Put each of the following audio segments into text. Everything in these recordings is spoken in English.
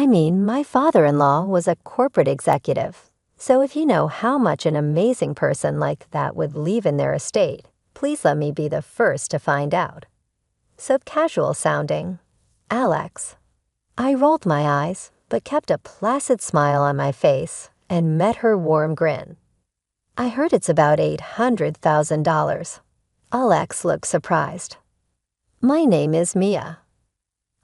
I mean, my father-in-law was a corporate executive. So if you know how much an amazing person like that would leave in their estate, please let me be the first to find out. So casual sounding. Alex. I rolled my eyes, but kept a placid smile on my face and met her warm grin. I heard it's about $800,000. Alex looked surprised. My name is Mia.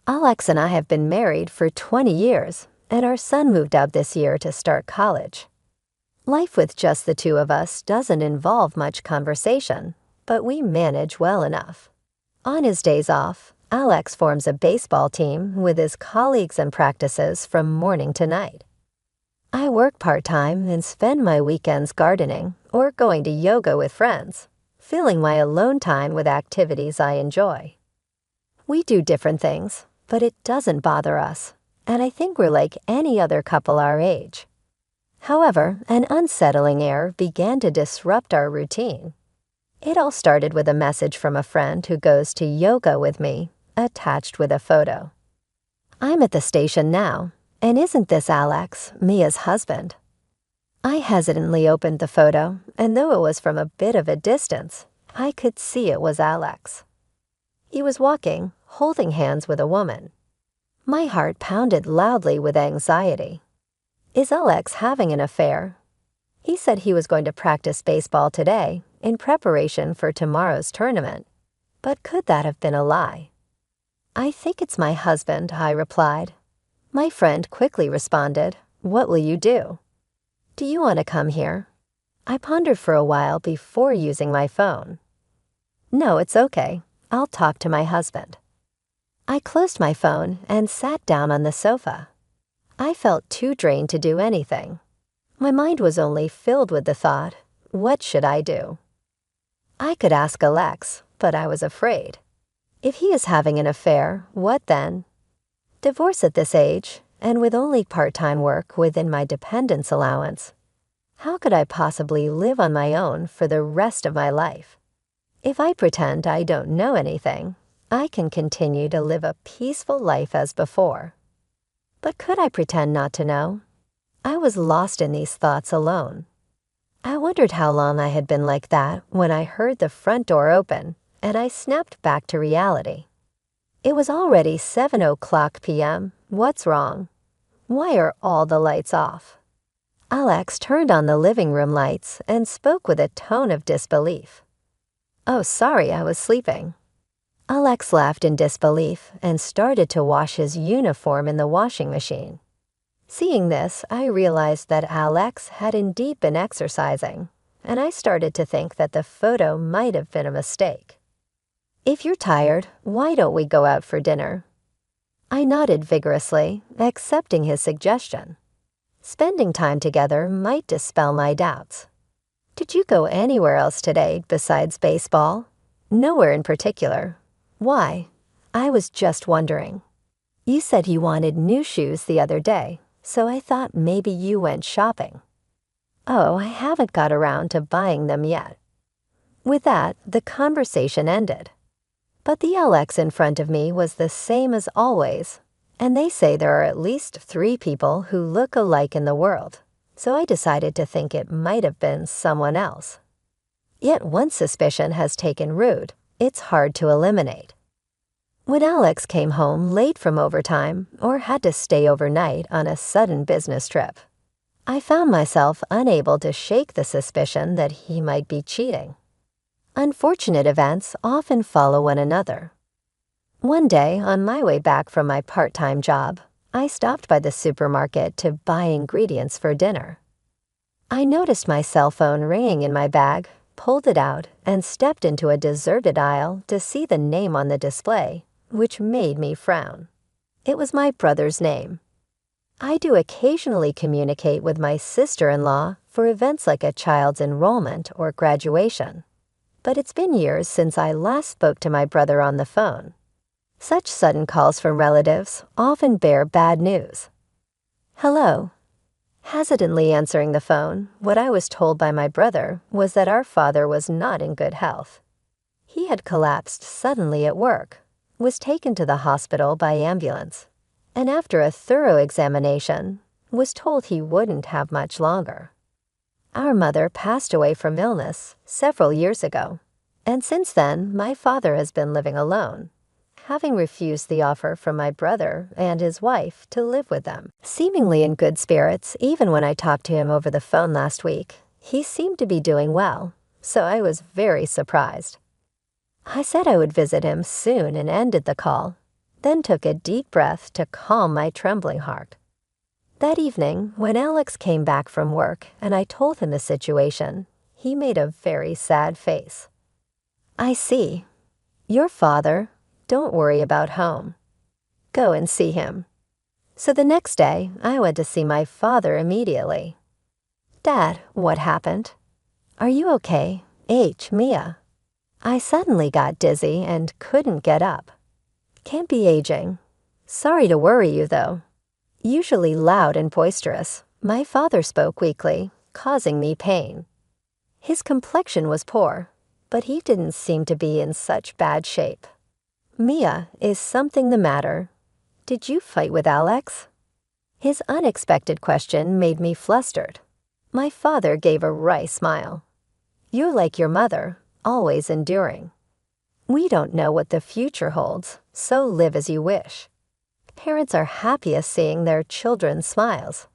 Alex and I have been married for 20 years, and our son moved out this year to start college. Life with just the two of us doesn't involve much conversation, but we manage well enough. On his days off, Alex forms a baseball team with his colleagues and practices from morning to night. I work part-time and spend my weekends gardening or going to yoga with friends, filling my alone time with activities I enjoy. We do different things, but it doesn't bother us, and I think we're like any other couple our age. However, an unsettling air began to disrupt our routine. It all started with a message from a friend who goes to yoga with me, attached with a photo. I'm at the station now, and isn't this Alex, Mia's husband? I hesitantly opened the photo, and though it was from a bit of a distance, I could see it was Alex. He was walking, holding hands with a woman. My heart pounded loudly with anxiety. Is Alex having an affair? He said he was going to practice baseball today in preparation for tomorrow's tournament, but could that have been a lie? I think it's my husband, I replied. My friend quickly responded, what will you do? Do you want to come here? I pondered for a while before using my phone. No, it's okay. I'll talk to my husband. I closed my phone and sat down on the sofa. I felt too drained to do anything. My mind was only filled with the thought, what should I do? I could ask Alex, but I was afraid. If he is having an affair, what then? Divorce at this age, and with only part-time work within my dependence allowance, how could I possibly live on my own for the rest of my life? If I pretend I don't know anything, I can continue to live a peaceful life as before. But could I pretend not to know? I was lost in these thoughts alone. I wondered how long I had been like that when I heard the front door open, and I snapped back to reality. It was already 7:00 p.m. What's wrong? Why are all the lights off? Alex turned on the living room lights and spoke with a tone of disbelief. Oh, sorry, I was sleeping. Alex laughed in disbelief and started to wash his uniform in the washing machine. Seeing this, I realized that Alex had indeed been exercising, and I started to think that the photo might have been a mistake. If you're tired, why don't we go out for dinner? I nodded vigorously, accepting his suggestion. Spending time together might dispel my doubts. Did you go anywhere else today besides baseball? Nowhere in particular. Why? I was just wondering. You said you wanted new shoes the other day, so I thought maybe you went shopping. Oh, I haven't got around to buying them yet. With that, the conversation ended. But the Alex in front of me was the same as always, and they say there are at least 3 people who look alike in the world, so I decided to think it might have been someone else. Yet once suspicion has taken root, it's hard to eliminate. When Alex came home late from overtime or had to stay overnight on a sudden business trip, I found myself unable to shake the suspicion that he might be cheating. Unfortunate events often follow one another. One day, on my way back from my part-time job, I stopped by the supermarket to buy ingredients for dinner. I noticed my cell phone ringing in my bag, pulled it out, and stepped into a deserted aisle to see the name on the display, which made me frown. It was my brother's name. I do occasionally communicate with my sister-in-law for events like a child's enrollment or graduation, but it's been years since I last spoke to my brother on the phone. Such sudden calls from relatives often bear bad news. Hello. Hesitantly answering the phone, what I was told by my brother was that our father was not in good health. He had collapsed suddenly at work, was taken to the hospital by ambulance, and after a thorough examination, was told he wouldn't have much longer. Our mother passed away from illness several years ago, and since then my father has been living alone, having refused the offer from my brother and his wife to live with them. Seemingly in good spirits, even when I talked to him over the phone last week, he seemed to be doing well, so I was very surprised. I said I would visit him soon and ended the call, then took a deep breath to calm my trembling heart. That evening, when Alex came back from work and I told him the situation, he made a very sad face. "I see. Your father, don't worry about home. Go and see him." So the next day, I went to see my father immediately. "Dad, what happened? Are you okay? Mia." I suddenly got dizzy and couldn't get up. "Can't be aging. Sorry to worry you, though." Usually loud and boisterous, my father spoke weakly, causing me pain. His complexion was poor, but he didn't seem to be in such bad shape. "Mia, is something the matter? Did you fight with Alex?" His unexpected question made me flustered. My father gave a wry smile. "You're like your mother, always enduring. We don't know what the future holds, so live as you wish. Parents are happiest seeing their children's smiles."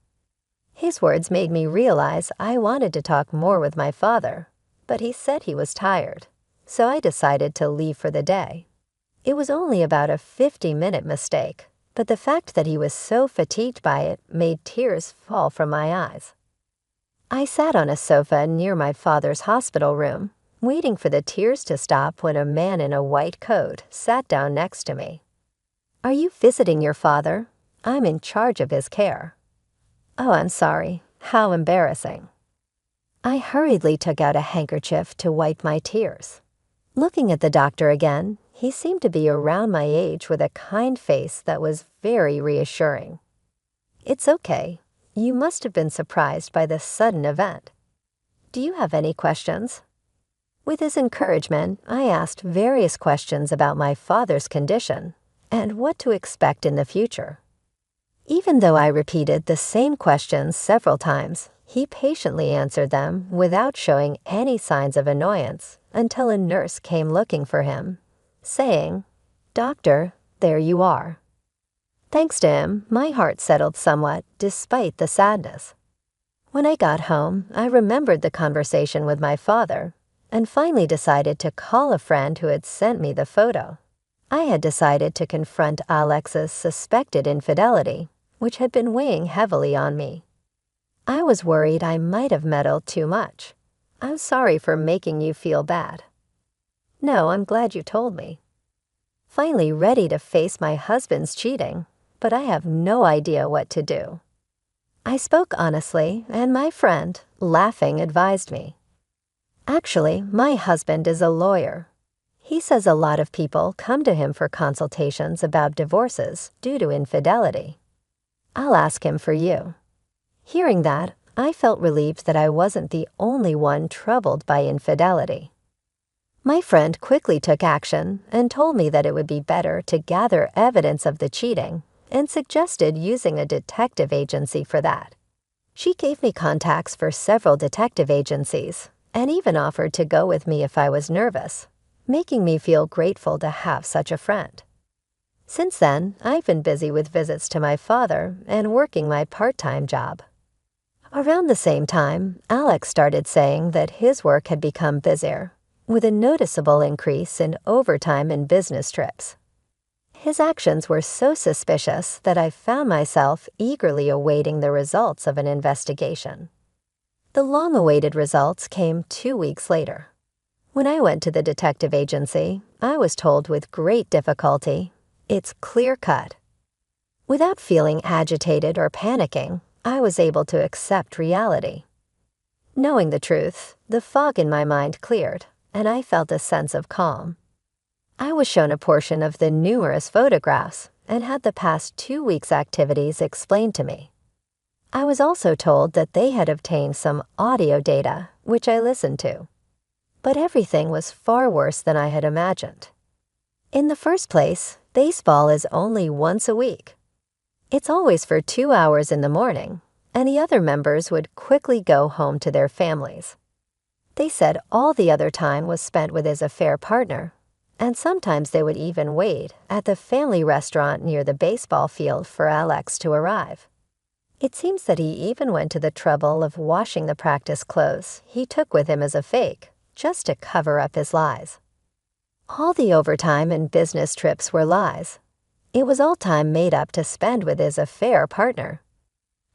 His words made me realize I wanted to talk more with my father, but he said he was tired, so I decided to leave for the day. It was only about a 50-minute mistake, but the fact that he was so fatigued by it made tears fall from my eyes. I sat on a sofa near my father's hospital room, waiting for the tears to stop when a man in a white coat sat down next to me. "Are you visiting your father? I'm in charge of his care." "Oh, I'm sorry. How embarrassing." I hurriedly took out a handkerchief to wipe my tears. Looking at the doctor again, he seemed to be around my age with a kind face that was very reassuring. "It's okay. You must have been surprised by this sudden event. Do you have any questions?" With his encouragement, I asked various questions about my father's condition and what to expect in the future. Even though I repeated the same questions several times, he patiently answered them without showing any signs of annoyance until a nurse came looking for him, saying, "Doctor, there you are." Thanks to him, my heart settled somewhat despite the sadness. When I got home, I remembered the conversation with my father and finally decided to call a friend who had sent me the photo. I had decided to confront Alex's suspected infidelity, which had been weighing heavily on me. I was worried I might have meddled too much. "I'm sorry for making you feel bad." "No, I'm glad you told me." Finally ready to face my husband's cheating, but I have no idea what to do. I spoke honestly, and my friend, laughing, advised me. "Actually, my husband is a lawyer. He says a lot of people come to him for consultations about divorces due to infidelity. I'll ask him for you." Hearing that, I felt relieved that I wasn't the only one troubled by infidelity. My friend quickly took action and told me that it would be better to gather evidence of the cheating and suggested using a detective agency for that. She gave me contacts for several detective agencies and even offered to go with me if I was nervous, making me feel grateful to have such a friend. Since then, I've been busy with visits to my father and working my part-time job. Around the same time, Alex started saying that his work had become busier, with a noticeable increase in overtime and business trips. His actions were so suspicious that I found myself eagerly awaiting the results of an investigation. The long-awaited results came 2 weeks later. When I went to the detective agency, I was told with great difficulty, "It's clear-cut." Without feeling agitated or panicking, I was able to accept reality. Knowing the truth, the fog in my mind cleared, and I felt a sense of calm. I was shown a portion of the numerous photographs and had the past 2 weeks' activities explained to me. I was also told that they had obtained some audio data, which I listened to. But everything was far worse than I had imagined. In the first place, baseball is only once a week. It's always for 2 hours in the morning, and the other members would quickly go home to their families. They said all the other time was spent with his affair partner, and sometimes they would even wait at the family restaurant near the baseball field for Alex to arrive. It seems that he even went to the trouble of washing the practice clothes he took with him as a fake, just to cover up his lies. All the overtime and business trips were lies. It was all time made up to spend with his affair partner.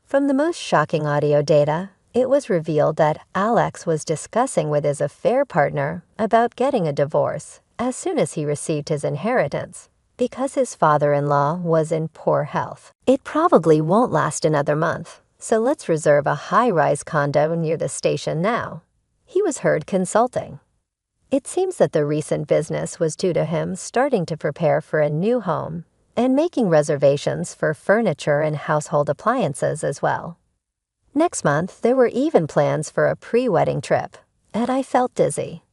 From the most shocking audio data, it was revealed that Alex was discussing with his affair partner about getting a divorce as soon as he received his inheritance, because his father-in-law was in poor health. It probably won't last another month, so let's reserve a high-rise condo near the station now. He was heard consulting. It seems that the recent business was due to him starting to prepare for a new home and making reservations for furniture and household appliances as well. Next month, there were even plans for a pre-wedding trip, and I felt dizzy.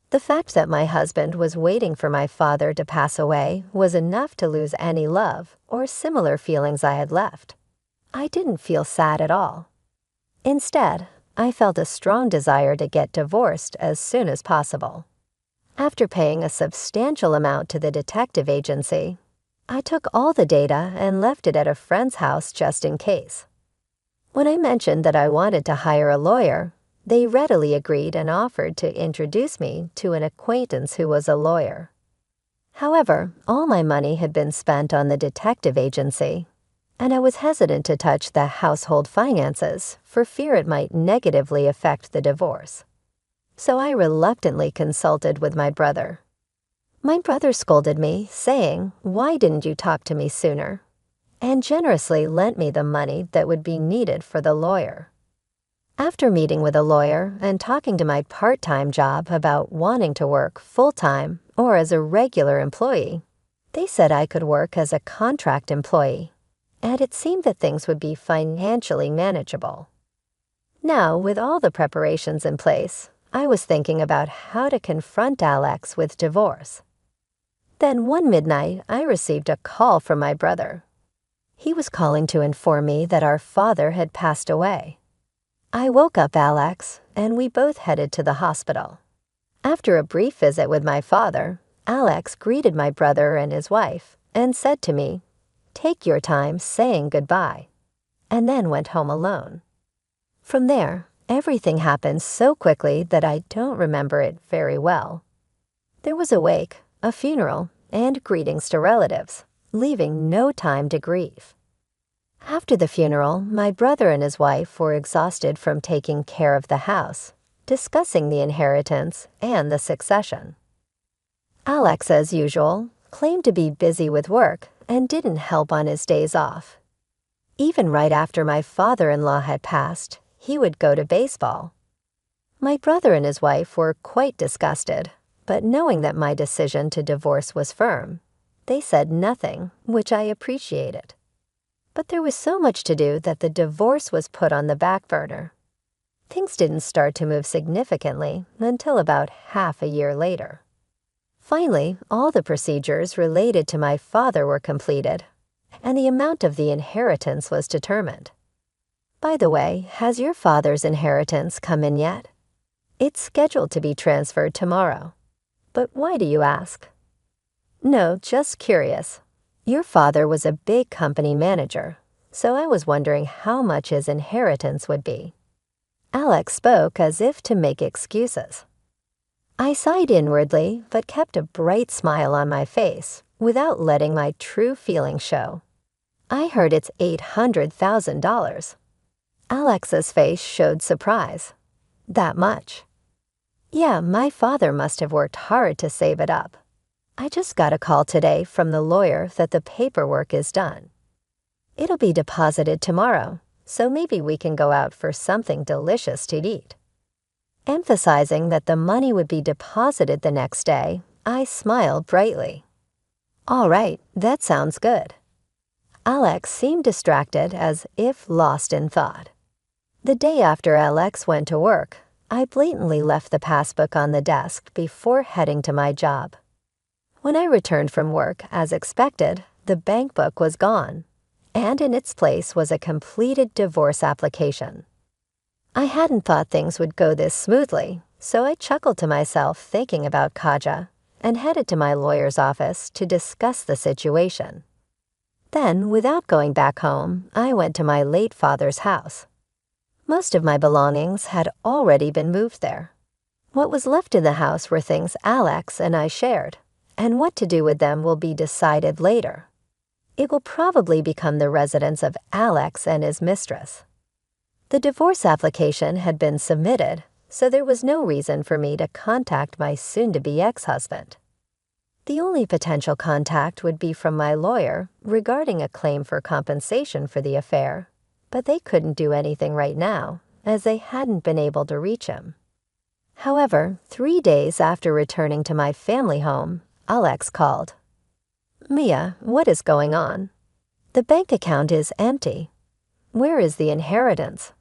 The fact that my husband was waiting for my father to pass away was enough to lose any love or similar feelings I had left. I didn't feel sad at all. Instead, I felt a strong desire to get divorced as soon as possible. After paying a substantial amount to the detective agency, I took all the data and left it at a friend's house just in case. When I mentioned that I wanted to hire a lawyer, they readily agreed and offered to introduce me to an acquaintance who was a lawyer. However, all my money had been spent on the detective agency, and I was hesitant to touch the household finances for fear it might negatively affect the divorce. So I reluctantly consulted with my brother. My brother scolded me, saying, "Why didn't you talk to me sooner?" and generously lent me the money that would be needed for the lawyer. After meeting with a lawyer and talking to my part-time job about wanting to work full-time or as a regular employee, they said I could work as a contract employee, and it seemed that things would be financially manageable. Now, with all the preparations in place, I was thinking about how to confront Alex with divorce. Then one midnight, I received a call from my brother. He was calling to inform me that our father had passed away. I woke up Alex, and we both headed to the hospital. After a brief visit with my father, Alex greeted my brother and his wife and said to me, "Take your time saying goodbye," and then went home alone. From there, everything happened so quickly that I don't remember it very well. There was a wake, a funeral, and greetings to relatives, leaving no time to grieve. After the funeral, my brother and his wife were exhausted from taking care of the house, discussing the inheritance and the succession. Alex, as usual, claimed to be busy with work and didn't help on his days off. Even right after my father-in-law had passed, he would go to baseball. My brother and his wife were quite disgusted, but knowing that my decision to divorce was firm, they said nothing, which I appreciated. But there was so much to do that the divorce was put on the back burner. Things didn't start to move significantly until about half a year later. Finally, all the procedures related to my father were completed, and the amount of the inheritance was determined. By the way, has your father's inheritance come in yet? It's scheduled to be transferred tomorrow. But why do you ask? No, just curious. Your father was a big company manager, so I was wondering how much his inheritance would be. Alex spoke as if to make excuses. I sighed inwardly, but kept a bright smile on my face without letting my true feelings show. I heard it's $800,000. Alex's face showed surprise. That much? Yeah, my father must have worked hard to save it up. I just got a call today from the lawyer that the paperwork is done. It'll be deposited tomorrow, so maybe we can go out for something delicious to eat. Emphasizing that the money would be deposited the next day, I smiled brightly. All right, that sounds good. Alex seemed distracted, as if lost in thought. The day after Alex went to work, I blatantly left the passbook on the desk before heading to my job. When I returned from work, as expected, the bank book was gone, and in its place was a completed divorce application. I hadn't thought things would go this smoothly, so I chuckled to myself thinking about Kaja and headed to my lawyer's office to discuss the situation. Then, without going back home, I went to my late father's house. Most of my belongings had already been moved there. What was left in the house were things Alex and I shared, and what to do with them will be decided later. It will probably become the residence of Alex and his mistress. The divorce application had been submitted, so there was no reason for me to contact my soon-to-be ex-husband. The only potential contact would be from my lawyer regarding a claim for compensation for the affair, but they couldn't do anything right now, as they hadn't been able to reach him. However, 3 days after returning to my family home, Alex called. "Mia, what is going on? The bank account is empty. Where is the inheritance?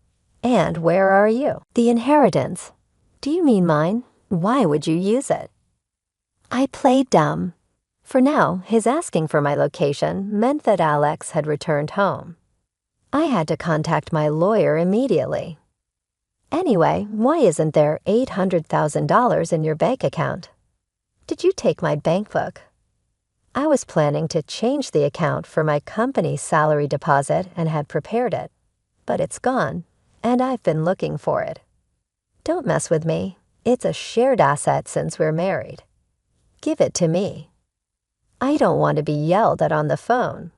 And where are you?" "The inheritance? Do you mean mine? Why would you use it?" I played dumb. For now, his asking for my location meant that Alex had returned home. I had to contact my lawyer immediately. "Anyway, why isn't there $800,000 in your bank account? Did you take my bank book?" I was planning to change the account for my company's salary deposit and had prepared it, but it's gone, and I've been looking for it. "Don't mess with me. It's a shared asset since we're married. Give it to me." I don't want to be yelled at on the phone.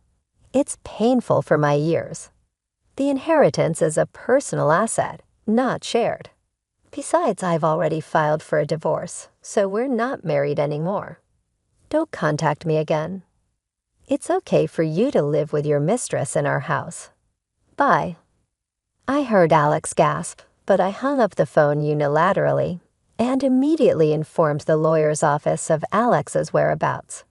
It's painful for my ears. The inheritance is a personal asset, not shared. Besides, I've already filed for a divorce, so we're not married anymore. Don't contact me again. It's okay for you to live with your mistress in our house. Bye. I heard Alex gasp, but I hung up the phone unilaterally and immediately informed the lawyer's office of Alex's whereabouts.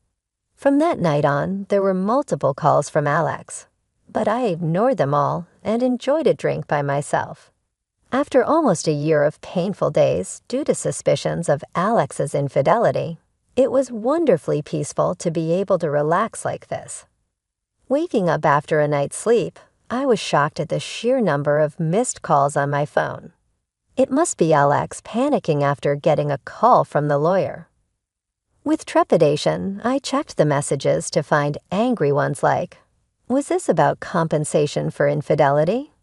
From that night on, there were multiple calls from Alex, but I ignored them all and enjoyed a drink by myself. After almost a year of painful days due to suspicions of Alex's infidelity, it was wonderfully peaceful to be able to relax like this. Waking up after a night's sleep, I was shocked at the sheer number of missed calls on my phone. It must be Alex panicking after getting a call from the lawyer. With trepidation, I checked the messages to find angry ones like, "Was this about compensation for infidelity?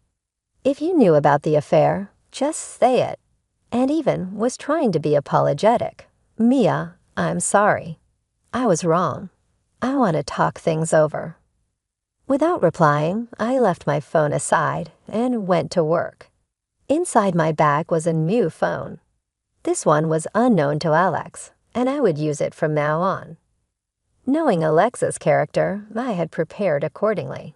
If you knew about the affair, just say it," and even was trying to be apologetic. "Mia, I'm sorry. I was wrong. I want to talk things over." Without replying, I left my phone aside and went to work. Inside my bag was a new phone. This one was unknown to Alex, and I would use it from now on. Knowing Alexa's character, I had prepared accordingly.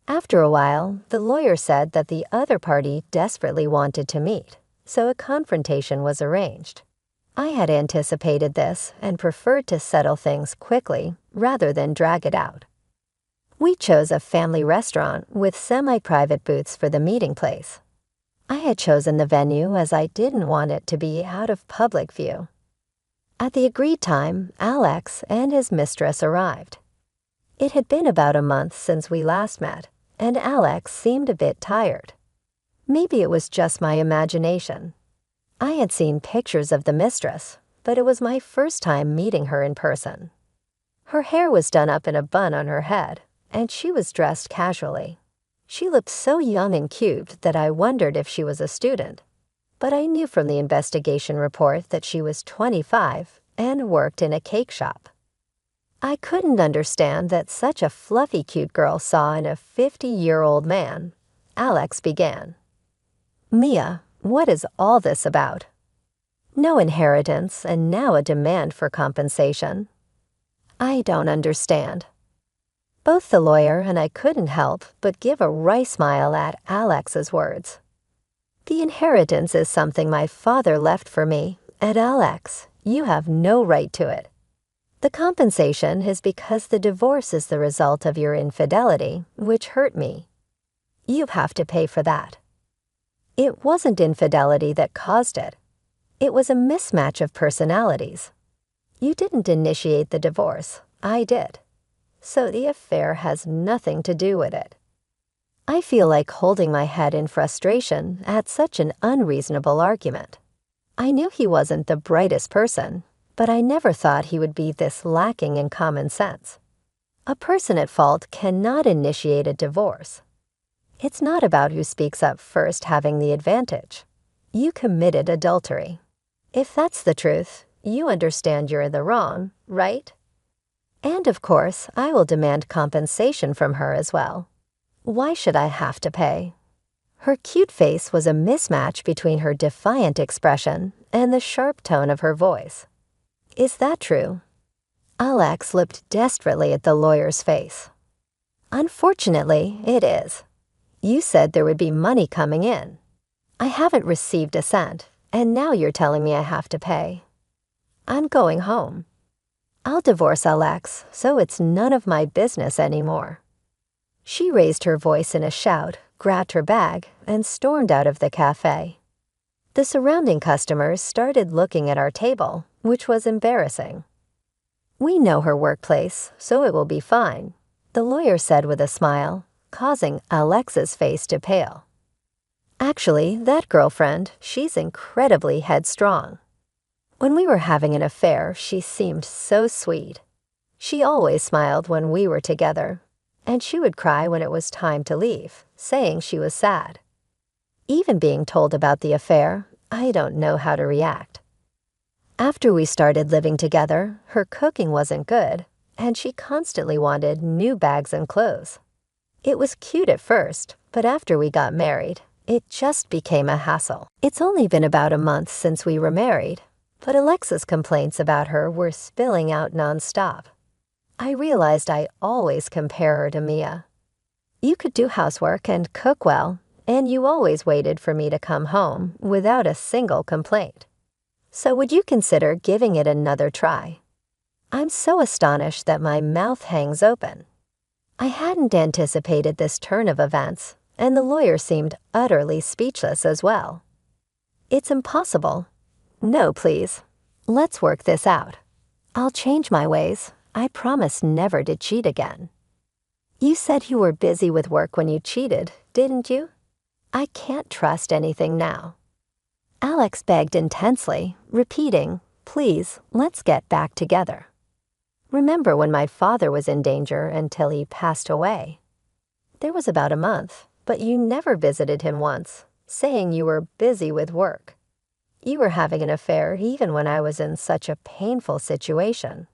After a while, the lawyer said that the other party desperately wanted to meet, so a confrontation was arranged. I had anticipated this and preferred to settle things quickly rather than drag it out. We chose a family restaurant with semi-private booths for the meeting place. I had chosen the venue as I didn't want it to be out of public view. At the agreed time, Alex and his mistress arrived. It had been about a month since we last met, and Alex seemed a bit tired. Maybe it was just my imagination. I had seen pictures of the mistress, but it was my first time meeting her in person. Her hair was done up in a bun on her head, and she was dressed casually. She looked so young and cute that I wondered if she was a student, but I knew from the investigation report that she was 25 and worked in a cake shop. I couldn't understand that such a fluffy cute girl saw in a 50-year-old man. Alex began. "Mia, what is all this about? No inheritance and now a demand for compensation. I don't understand." Both the lawyer and I couldn't help but give a wry smile at Alex's words. "The inheritance is something my father left for me, and Alex, you have no right to it. The compensation is because the divorce is the result of your infidelity, which hurt me. You have to pay for that. It wasn't infidelity that caused it. It was a mismatch of personalities. You didn't initiate the divorce, I did. so the affair has nothing to do with it. I feel like holding my head in frustration at such an unreasonable argument. I knew he wasn't the brightest person, but I never thought he would be this lacking in common sense. A person at fault cannot initiate a divorce. It's not about who speaks up first having the advantage. You committed adultery. If that's the truth, you understand you're in the wrong, right? And of course, I will demand compensation from her as well. Why should I have to pay? Her cute face was a mismatch between her defiant expression and the sharp tone of her voice. Is that true? Alex looked desperately at the lawyer's face. Unfortunately, it is. You said there would be money coming in. I haven't received a cent, and now you're telling me I have to pay. I'm going home. I'll divorce Alex, so it's none of my business anymore. She raised her voice in a shout, grabbed her bag, and stormed out of the cafe. The surrounding customers started looking at our table, which was embarrassing. We know her workplace, so it will be fine, the lawyer said with a smile, causing Alex's face to pale. Actually, that girlfriend, she's incredibly headstrong. When we were having an affair, she seemed so sweet. She always smiled when we were together, and she would cry when it was time to leave, saying she was sad. Even being told about the affair, I don't know how to react. After we started living together, her cooking wasn't good, and she constantly wanted new bags and clothes. It was cute at first, but after we got married, it just became a hassle. It's only been about a month since we were married, but Alexa's complaints about her were spilling out nonstop. I realized I always compare her to Mia. You could do housework and cook well, and you always waited for me to come home without a single complaint. So would you consider giving it another try? I'm so astonished that my mouth hangs open. I hadn't anticipated this turn of events, and the lawyer seemed utterly speechless as well. It's impossible. No, please. Let's work this out. I'll change my ways. I promise never to cheat again. You said you were busy with work when you cheated, didn't you? I can't trust anything now. Alex begged intensely, repeating, please, let's get back together. Remember when my father was in danger until he passed away? There was about a month, but you never visited him once, saying you were busy with work. You were having an affair even when I was in such a painful situation.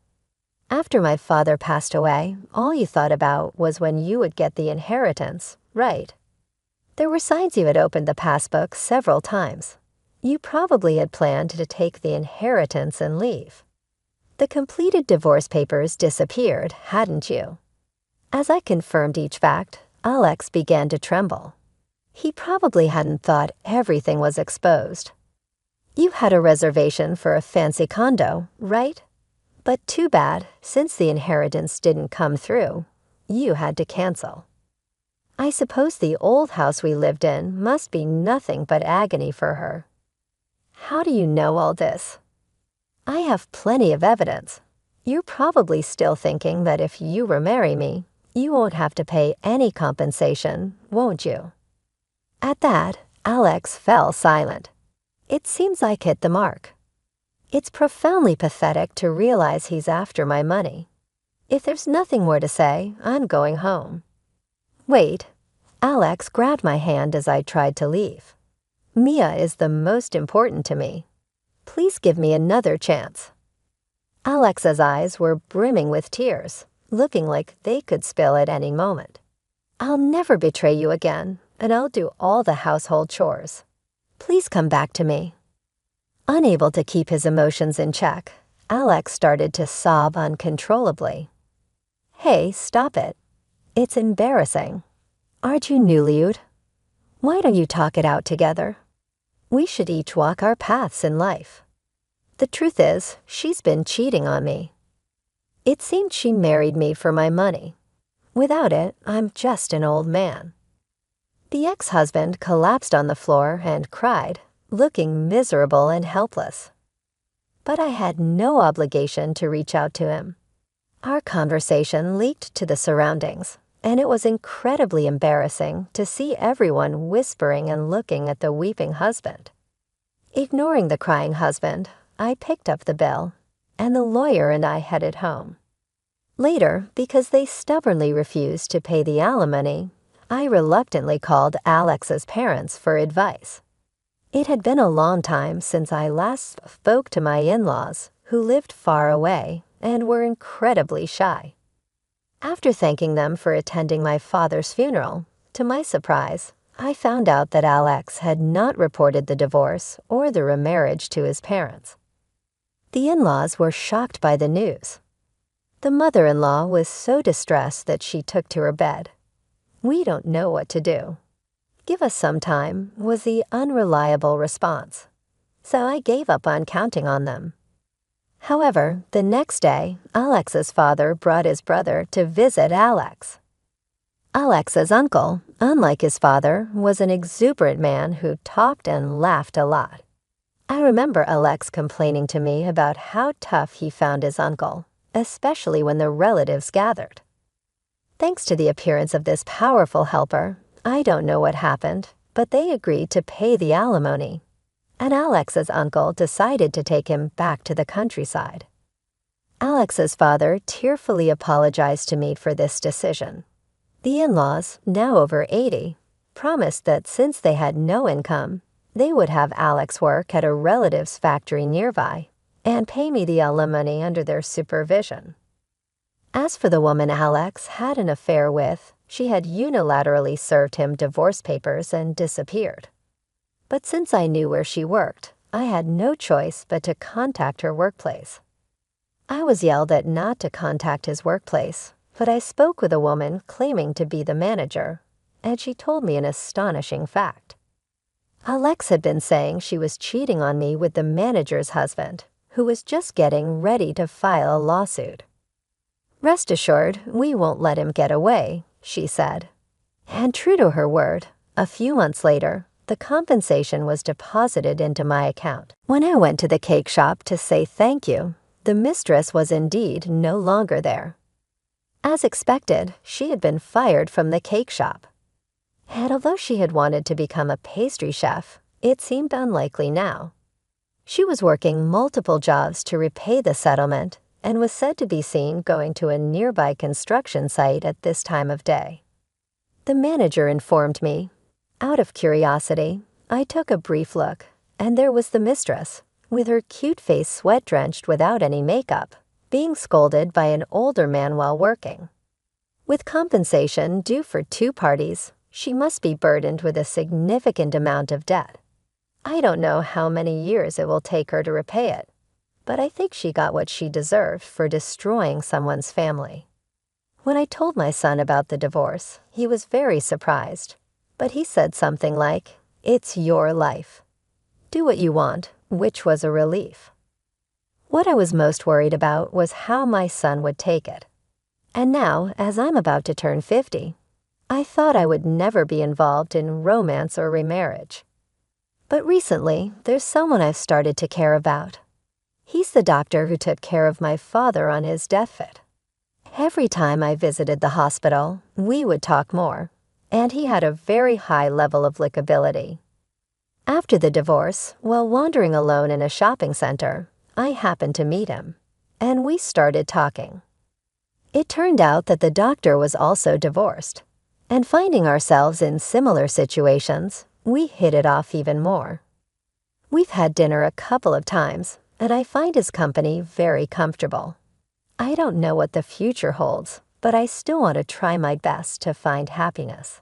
After my father passed away, all you thought about was when you would get the inheritance, right? There were signs you had opened the passbook several times. You probably had planned to take the inheritance and leave. The completed divorce papers disappeared, hadn't you? As I confirmed each fact, Alex began to tremble. He probably hadn't thought everything was exposed. You had a reservation for a fancy condo, right? But too bad, since the inheritance didn't come through, you had to cancel. I suppose the old house we lived in must be nothing but agony for her. How do you know all this? I have plenty of evidence. You're probably still thinking that if you remarry me, you won't have to pay any compensation, won't you? At that, Alex fell silent. It seems I hit the mark. It's profoundly pathetic to realize he's after my money. If there's nothing more to say, I'm going home. Wait. Alex grabbed my hand as I tried to leave. Mia is the most important to me. Please give me another chance. Alex's eyes were brimming with tears, looking like they could spill at any moment. I'll never betray you again, and I'll do all the household chores. Please come back to me. Unable to keep his emotions in check, Alex started to sob uncontrollably. Hey, stop it. It's embarrassing. Aren't you newlywed? Why don't you talk it out together? We should each walk our paths in life. The truth is, she's been cheating on me. It seemed she married me for my money. Without it, I'm just an old man. The ex-husband collapsed on the floor and cried, looking miserable and helpless. But I had no obligation to reach out to him. Our conversation leaked to the surroundings, and it was incredibly embarrassing to see everyone whispering and looking at the weeping husband. Ignoring the crying husband, I picked up the bill, and the lawyer and I headed home. Later, because they stubbornly refused to pay the alimony, I reluctantly called Alex's parents for advice. It had been a long time since I last spoke to my in-laws, who lived far away and were incredibly shy. After thanking them for attending my father's funeral, to my surprise, I found out that Alex had not reported the divorce or the remarriage to his parents. The in-laws were shocked by the news. The mother-in-law was so distressed that she took to her bed. "We don't know what to do. Give us some time," was the unreliable response. So I gave up on counting on them. However, the next day, Alex's father brought his brother to visit Alex. Alex's uncle, unlike his father, was an exuberant man who talked and laughed a lot. I remember Alex complaining to me about how tough he found his uncle, especially when the relatives gathered. Thanks to the appearance of this powerful helper, I don't know what happened, but they agreed to pay the alimony, and Alex's uncle decided to take him back to the countryside. Alex's father tearfully apologized to me for this decision. The in-laws, now over 80, promised that since they had no income, they would have Alex work at a relative's factory nearby and pay me the alimony under their supervision. As for the woman Alex had an affair with, she had unilaterally served him divorce papers and disappeared. But since I knew where she worked, I had no choice but to contact her workplace. I was yelled at not to contact his workplace, but I spoke with a woman claiming to be the manager, and she told me an astonishing fact. Alex had been saying she was cheating on me with the manager's husband, who was just getting ready to file a lawsuit. "Rest assured, we won't let him get away," she said. And true to her word, a few months later, the compensation was deposited into my account. When I went to the cake shop to say thank you, the mistress was indeed no longer there. As expected, she had been fired from the cake shop. And although she had wanted to become a pastry chef, it seemed unlikely now. She was working multiple jobs to repay the settlement and was said to be seen going to a nearby construction site at this time of day. The manager informed me. Out of curiosity, I took a brief look, and there was the mistress, with her cute face sweat-drenched without any makeup, being scolded by an older man while working. With compensation due for 2 parties, she must be burdened with a significant amount of debt. I don't know how many years it will take her to repay it, but I think she got what she deserved for destroying someone's family. When I told my son about the divorce, he was very surprised, but he said something like, "It's your life. Do what you want," which was a relief. What I was most worried about was how my son would take it. And now, as I'm about to turn 50, I thought I would never be involved in romance or remarriage. But recently, there's someone I've started to care about. He's the doctor who took care of my father on his deathbed. Every time I visited the hospital, we would talk more, and he had a very high level of likability. After the divorce, while wandering alone in a shopping center, I happened to meet him, and we started talking. It turned out that the doctor was also divorced, and finding ourselves in similar situations, we hit it off even more. We've had dinner a couple of times, and I find his company very comfortable. I don't know what the future holds, but I still want to try my best to find happiness.